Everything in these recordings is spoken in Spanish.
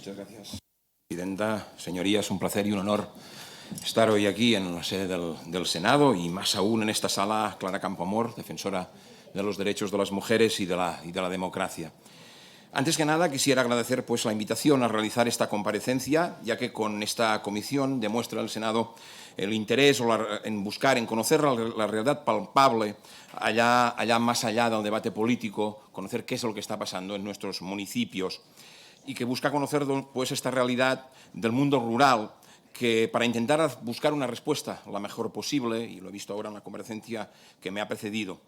Muchas gracias, presidenta. Señorías, un placer y un honor estar hoy aquí en la sede del Senado y más aún en esta sala Clara Campoamor, defensora de los derechos de las mujeres y de la democracia. Antes que nada, quisiera agradecer la invitación a realizar esta comparecencia, ya que con esta comisión demuestra el Senado el interés en buscar, en conocer la realidad palpable allá más allá del debate político, conocer qué es lo que está pasando en nuestros municipios y que busca conocer esta realidad del mundo rural, que para intentar buscar una respuesta la mejor posible, y lo he visto ahora en la comparecencia que me ha precedido,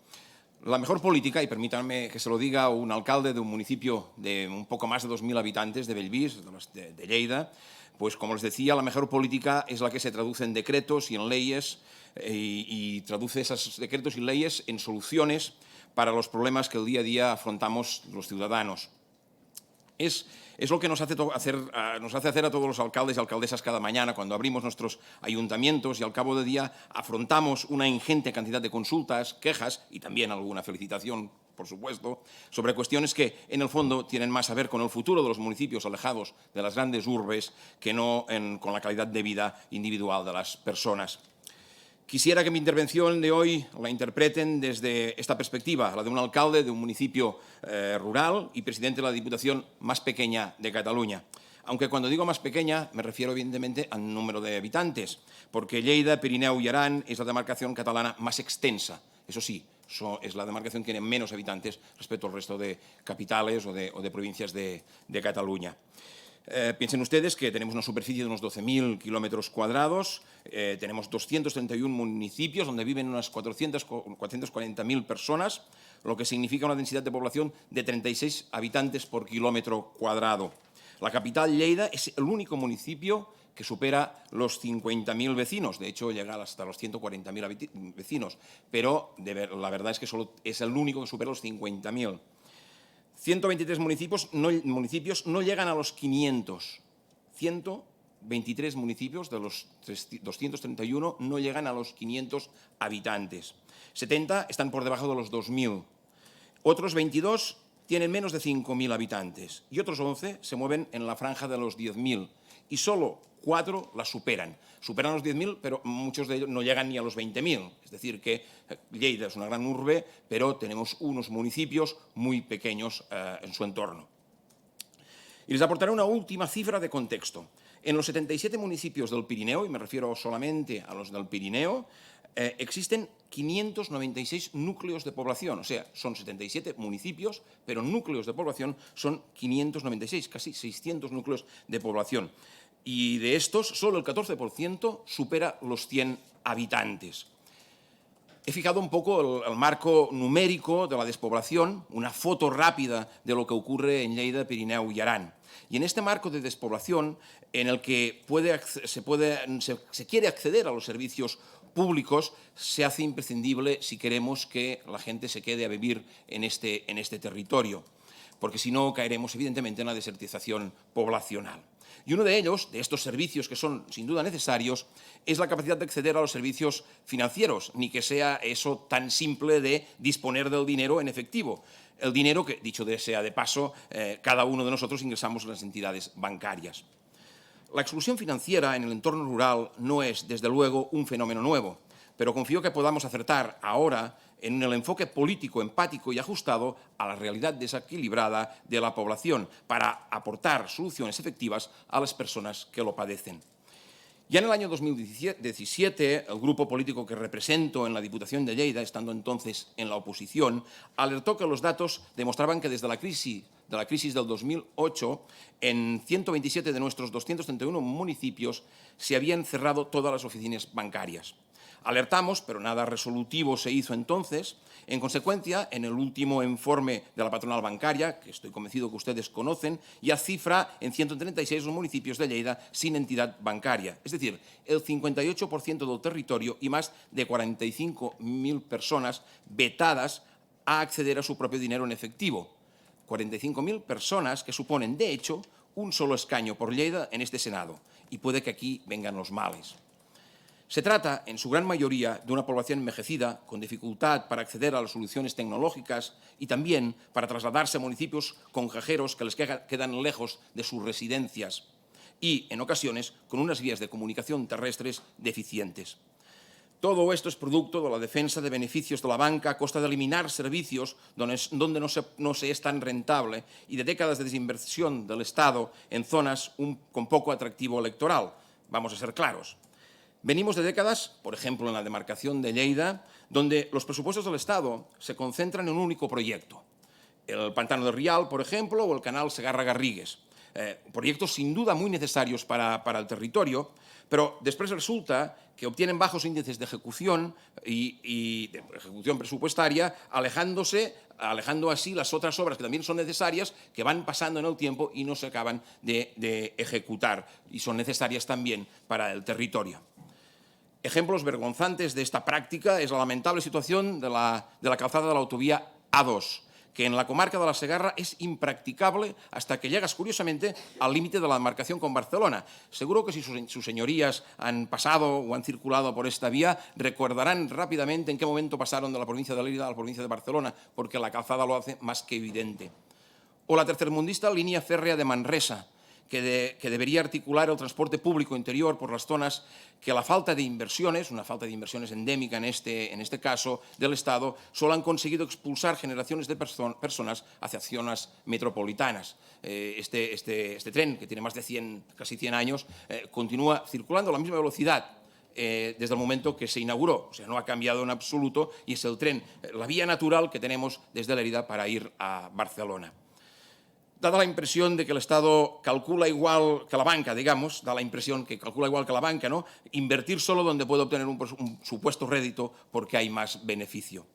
la mejor política, y permítanme que se lo diga un alcalde de un municipio de un poco más de 2.000 habitantes, de Bellvís, de Lleida, pues como les decía, la mejor política es la que se traduce en decretos y en leyes, y traduce esos decretos y leyes en soluciones para los problemas que el día a día afrontamos los ciudadanos. Es lo que nos hace hacer a todos los alcaldes y alcaldesas cada mañana cuando abrimos nuestros ayuntamientos y al cabo del día afrontamos una ingente cantidad de consultas, quejas y también alguna felicitación, por supuesto, sobre cuestiones que en el fondo tienen más a ver con el futuro de los municipios alejados de las grandes urbes que no con la calidad de vida individual de las personas. Quisiera que mi intervención de hoy la interpreten desde esta perspectiva, la de un alcalde de un municipio rural y presidente de la Diputación más pequeña de Cataluña. Aunque cuando digo más pequeña me refiero evidentemente al número de habitantes, porque Lleida, Pirineu y Aran es la demarcación catalana más extensa. Eso sí, es la demarcación que tiene menos habitantes respecto al resto de capitales o de provincias de Cataluña. Piensen ustedes que tenemos una superficie de unos 12.000 kilómetros cuadrados, tenemos 231 municipios donde viven unas 440.000 personas, lo que significa una densidad de población de 36 habitantes por kilómetro cuadrado. La capital, Lleida, es el único municipio que supera los 50.000 vecinos, de hecho llega hasta los 140.000 vecinos, pero la verdad es que solo es el único que supera los 50.000. 123 municipios no llegan a los 500. 123 municipios de los 231 no llegan a los 500 habitantes. 70 están por debajo de los 2.000. Otros 22 tienen menos de 5.000 habitantes y otros 11 se mueven en la franja de los 10.000 y solo 4 las superan. Superan los 10.000, pero muchos de ellos no llegan ni a los 20.000. Es decir, que Lleida es una gran urbe, pero tenemos unos municipios muy pequeños en su entorno. Y les aportaré una última cifra de contexto. En los 77 municipios del Pirineo, y me refiero solamente a los del Pirineo, existen 596 núcleos de población, o sea, son 77 municipios, pero núcleos de población son 596, casi 600 núcleos de población. Y de estos, solo el 14% supera los 100 habitantes. He fijado un poco el marco numérico de la despoblación, una foto rápida de lo que ocurre en Lleida, Pirineu y Aran. Y en este marco de despoblación, en el que se quiere acceder a los servicios públicos, se hace imprescindible si queremos que la gente se quede a vivir en este territorio, porque si no caeremos evidentemente en la desertización poblacional. Y uno de ellos, de estos servicios que son sin duda necesarios, es la capacidad de acceder a los servicios financieros, ni que sea eso tan simple de disponer del dinero en efectivo. El dinero que, dicho sea de paso, cada uno de nosotros ingresamos en las entidades bancarias. La exclusión financiera en el entorno rural no es, desde luego, un fenómeno nuevo, pero confío que podamos acertar ahora en el enfoque político, empático y ajustado a la realidad desequilibrada de la población para aportar soluciones efectivas a las personas que lo padecen. Ya en el año 2017, el grupo político que represento en la Diputación de Lleida, estando entonces en la oposición, alertó que los datos demostraban que desde la crisis del 2008, en 127 de nuestros 231 municipios se habían cerrado todas las oficinas bancarias. Alertamos, pero nada resolutivo se hizo entonces. En consecuencia, en el último informe de la patronal bancaria, que estoy convencido que ustedes conocen, ya cifra en 136 los municipios de Lleida sin entidad bancaria. Es decir, el 58% del territorio y más de 45.000 personas vetadas a acceder a su propio dinero en efectivo. 45.000 personas que suponen, de hecho, un solo escaño por Lleida en este Senado. Y puede que aquí vengan los males. Se trata, en su gran mayoría, de una población envejecida, con dificultad para acceder a las soluciones tecnológicas y también para trasladarse a municipios concajeros que les quedan lejos de sus residencias y, en ocasiones, con unas vías de comunicación terrestres deficientes. Todo esto es producto de la defensa de beneficios de la banca a costa de eliminar servicios donde no se es tan rentable y de décadas de desinversión del Estado en zonas con poco atractivo electoral. Vamos a ser claros. Venimos de décadas, por ejemplo, en la demarcación de Lleida, donde los presupuestos del Estado se concentran en un único proyecto. El Pantano de Rial, por ejemplo, o el canal Segarra-Garrigues. Proyectos sin duda muy necesarios para el territorio, pero después resulta que obtienen bajos índices de ejecución y de ejecución presupuestaria, alejando así las otras obras que también son necesarias, que van pasando en el tiempo y no se acaban de ejecutar, y son necesarias también para el territorio. Ejemplos vergonzantes de esta práctica es la lamentable situación de la calzada de la autovía A2, que en la comarca de la Segarra es impracticable hasta que llegas, curiosamente, al límite de la demarcación con Barcelona. Seguro que si sus señorías han pasado o han circulado por esta vía, recordarán rápidamente en qué momento pasaron de la provincia de Lleida a la provincia de Barcelona, porque la calzada lo hace más que evidente. O la tercermundista línea férrea de Manresa, que debería articular el transporte público interior por las zonas que la falta de inversiones, una falta de inversiones endémica en este caso del Estado, solo han conseguido expulsar generaciones de personas hacia zonas metropolitanas. Este tren, que tiene más de casi 100 años, continúa circulando a la misma velocidad desde el momento que se inauguró. O sea, no ha cambiado en absoluto y es el tren, la vía natural que tenemos desde Lérida para ir a Barcelona. Dada la impresión de que el Estado calcula igual que la banca, digamos, da la impresión que calcula igual que la banca, ¿no? Invertir solo donde puede obtener un supuesto rédito porque hay más beneficio.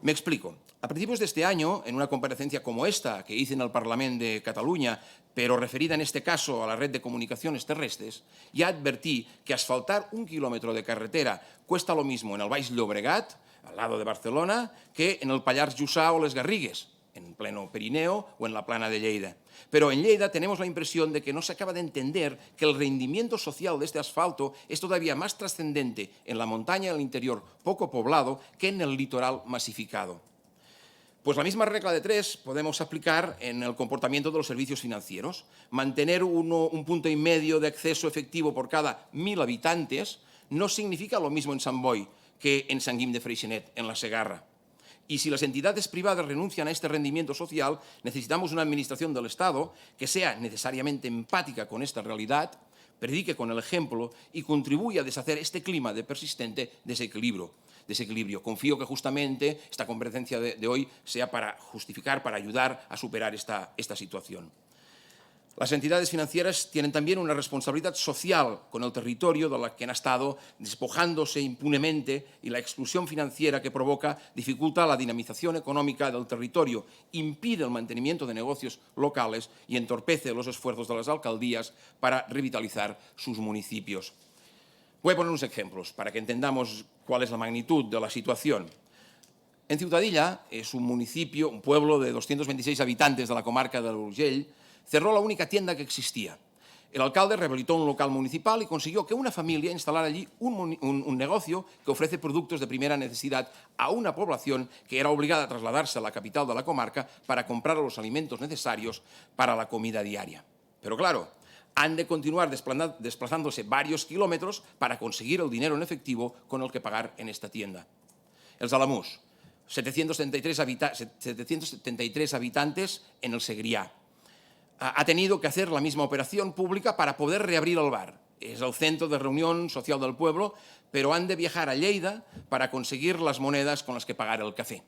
Me explico. A principios de este año, en una comparecencia como esta que hice en el Parlamento de Cataluña, pero referida en este caso a la red de comunicaciones terrestres, ya advertí que asfaltar 1 kilómetro de carretera cuesta lo mismo en el Baix Llobregat, al lado de Barcelona, que en el Pallars Jussá o les Garrigues, en pleno Pirineo o en la plana de Lleida. Pero en Lleida tenemos la impresión de que no se acaba de entender que el rendimiento social de este asfalto es todavía más trascendente en la montaña, en el interior poco poblado, que en el litoral masificado. Pues la misma regla de 3 podemos aplicar en el comportamiento de los servicios financieros. Mantener un punto y medio de acceso efectivo por cada 1.000 habitantes no significa lo mismo en Sant Boi que en Sant Guim de Freixenet, en la Segarra. Y si las entidades privadas renuncian a este rendimiento social, necesitamos una administración del Estado que sea necesariamente empática con esta realidad, predique con el ejemplo y contribuya a deshacer este clima de persistente desequilibrio. Confío que justamente esta comparecencia de hoy sea para justificar, para ayudar a superar esta situación. Las entidades financieras tienen también una responsabilidad social con el territorio de la que han estado despojándose impunemente, y la exclusión financiera que provoca dificulta la dinamización económica del territorio, impide el mantenimiento de negocios locales y entorpece los esfuerzos de las alcaldías para revitalizar sus municipios. Voy a poner unos ejemplos para que entendamos cuál es la magnitud de la situación. En Ciutadilla es un municipio, un pueblo de 226 habitantes de la comarca del Urgell. Cerró la única tienda que existía. El alcalde rehabilitó un local municipal y consiguió que una familia instalara allí un negocio que ofrece productos de primera necesidad a una población que era obligada a trasladarse a la capital de la comarca para comprar los alimentos necesarios para la comida diaria. Pero claro, han de continuar desplazándose varios kilómetros para conseguir el dinero en efectivo con el que pagar en esta tienda. Els Alamús, 773 habitantes en el Segrià. Ha tenido que hacer la misma operación pública para poder reabrir el bar. Es el centro de reunión social del pueblo, pero han de viajar a Lleida para conseguir las monedas con las que pagar el café.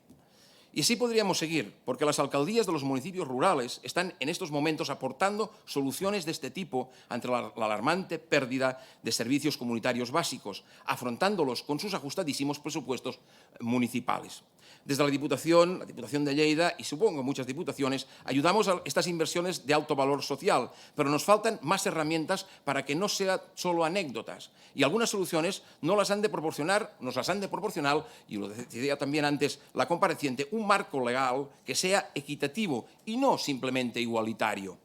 Y así podríamos seguir, porque las alcaldías de los municipios rurales están en estos momentos aportando soluciones de este tipo ante la alarmante pérdida de servicios comunitarios básicos, afrontándolos con sus ajustadísimos presupuestos municipales. Desde la Diputación de Lleida y supongo muchas diputaciones, ayudamos a estas inversiones de alto valor social, pero nos faltan más herramientas para que no sean solo anécdotas. Y algunas soluciones nos las han de proporcionar, y lo decía también antes la compareciente, un marco legal que sea equitativo y no simplemente igualitario.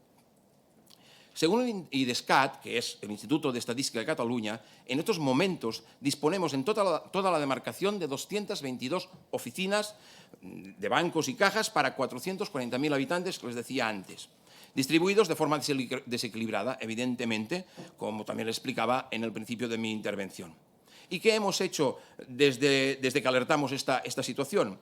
Según el IDESCAT, que es el Instituto de Estadística de Cataluña, en estos momentos disponemos en toda la demarcación de 222 oficinas de bancos y cajas para 440.000 habitantes, que les decía antes, distribuidos de forma desequilibrada, evidentemente, como también les explicaba en el principio de mi intervención. ¿Y qué hemos hecho desde que alertamos esta situación?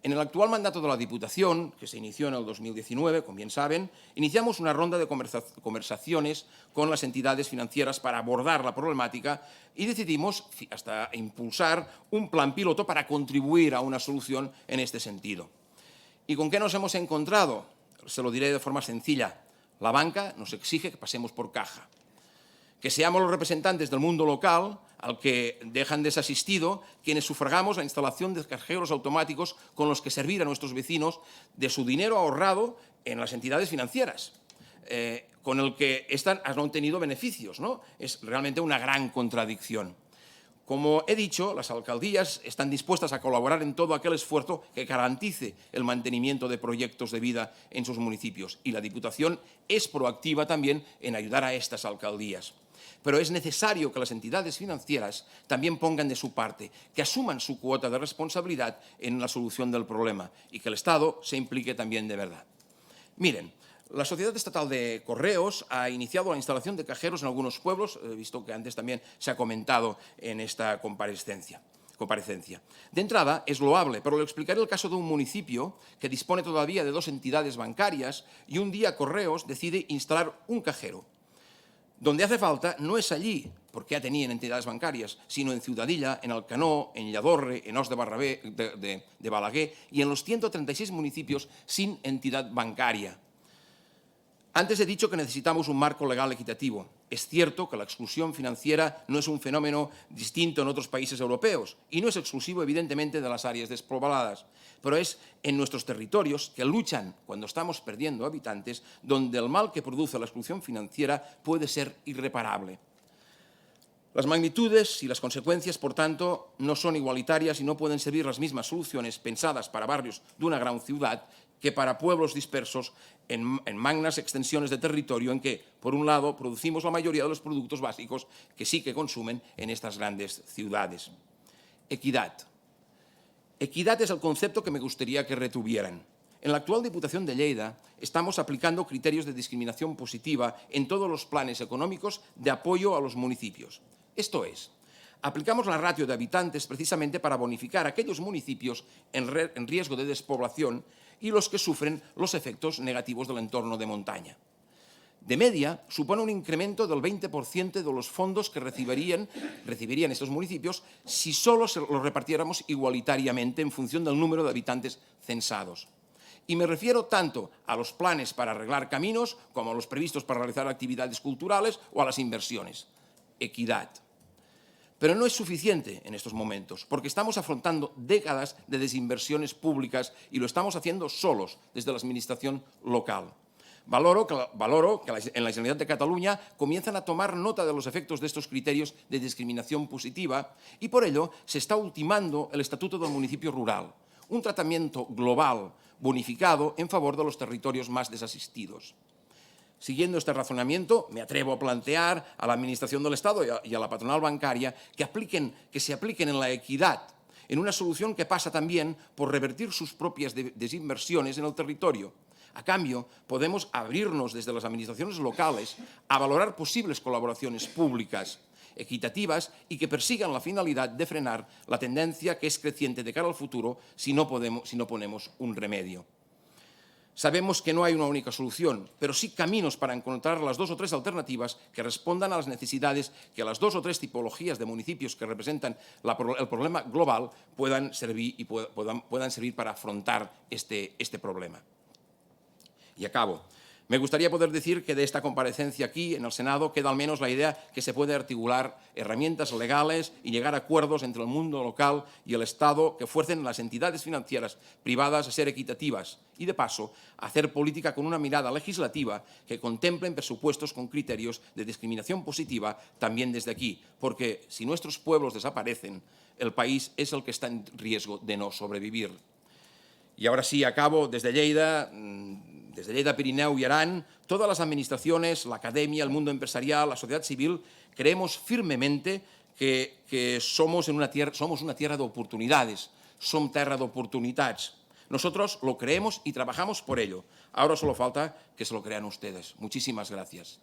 En el actual mandato de la Diputación, que se inició en el 2019, como bien saben, iniciamos una ronda de conversaciones con las entidades financieras para abordar la problemática y decidimos hasta impulsar un plan piloto para contribuir a una solución en este sentido. ¿Y con qué nos hemos encontrado? Se lo diré de forma sencilla. La banca nos exige que pasemos por caja. Que seamos los representantes del mundo local al que dejan desasistido quienes sufragamos la instalación de cajeros automáticos con los que servir a nuestros vecinos de su dinero ahorrado en las entidades financieras, con el que éstas han obtenido beneficios, ¿no? Es realmente una gran contradicción. Como he dicho, las alcaldías están dispuestas a colaborar en todo aquel esfuerzo que garantice el mantenimiento de proyectos de vida en sus municipios y la Diputación es proactiva también en ayudar a estas alcaldías. Pero es necesario que las entidades financieras también pongan de su parte, que asuman su cuota de responsabilidad en la solución del problema y que el Estado se implique también de verdad. Miren, la Sociedad Estatal de Correos ha iniciado la instalación de cajeros en algunos pueblos, he visto que antes también se ha comentado en esta comparecencia. De entrada, es loable, pero le explicaré el caso de un municipio que dispone todavía de 2 entidades bancarias y un día Correos decide instalar un cajero. Donde hace falta no es allí, porque ya tenían entidades bancarias, sino en Ciudadilla, en Alcanó, en Lladorre, en Os de Balaguer y en los 136 municipios sin entidad bancaria. Antes he dicho que necesitamos un marco legal equitativo. Es cierto que la exclusión financiera no es un fenómeno distinto en otros países europeos y no es exclusivo, evidentemente, de las áreas despobladas, pero es en nuestros territorios que luchan cuando estamos perdiendo habitantes donde el mal que produce la exclusión financiera puede ser irreparable. Las magnitudes y las consecuencias, por tanto, no son igualitarias y no pueden servir las mismas soluciones pensadas para barrios de una gran ciudad que para pueblos dispersos en magnas extensiones de territorio en que, por un lado, producimos la mayoría de los productos básicos que sí que consumen en estas grandes ciudades. Equidad. Equidad es el concepto que me gustaría que retuvieran. En la actual Diputación de Lleida estamos aplicando criterios de discriminación positiva en todos los planes económicos de apoyo a los municipios. Esto es, aplicamos la ratio de habitantes precisamente para bonificar aquellos municipios en riesgo de despoblación y los que sufren los efectos negativos del entorno de montaña. De media, supone un incremento del 20% de los fondos que recibirían estos municipios si solo los repartiéramos igualitariamente en función del número de habitantes censados. Y me refiero tanto a los planes para arreglar caminos como a los previstos para realizar actividades culturales o a las inversiones. Equidad. Pero no es suficiente en estos momentos, porque estamos afrontando décadas de desinversiones públicas y lo estamos haciendo solos desde la administración local. Valoro que en la Generalitat de Cataluña comienzan a tomar nota de los efectos de estos criterios de discriminación positiva y por ello se está ultimando el Estatuto del Municipio Rural, un tratamiento global, bonificado en favor de los territorios más desasistidos. Siguiendo este razonamiento, me atrevo a plantear a la Administración del Estado y a la patronal bancaria que se apliquen en la equidad, en una solución que pasa también por revertir sus propias desinversiones en el territorio. A cambio, podemos abrirnos desde las administraciones locales a valorar posibles colaboraciones públicas equitativas y que persigan la finalidad de frenar la tendencia que es creciente de cara al futuro si no ponemos un remedio. Sabemos que no hay una única solución, pero sí caminos para encontrar las 2 o 3 alternativas que respondan a las necesidades que las 2 o 3 tipologías de municipios que representan el problema global puedan servir para afrontar este problema. Y acabo. Me gustaría poder decir que de esta comparecencia aquí, en el Senado, queda al menos la idea que se puede articular herramientas legales y llegar a acuerdos entre el mundo local y el Estado que fuercen a las entidades financieras privadas a ser equitativas y, de paso, a hacer política con una mirada legislativa que contemplen presupuestos con criterios de discriminación positiva también desde aquí, porque si nuestros pueblos desaparecen, el país es el que está en riesgo de no sobrevivir. Y ahora sí, acabo desde Lleida, Pirineu y Aran, todas las administraciones, la academia, el mundo empresarial, la sociedad civil, creemos firmemente que somos una tierra de oportunidades, som terra d'oportunitats. Nosotros lo creemos y trabajamos por ello. Ahora solo falta que se lo crean ustedes. Muchísimas gracias.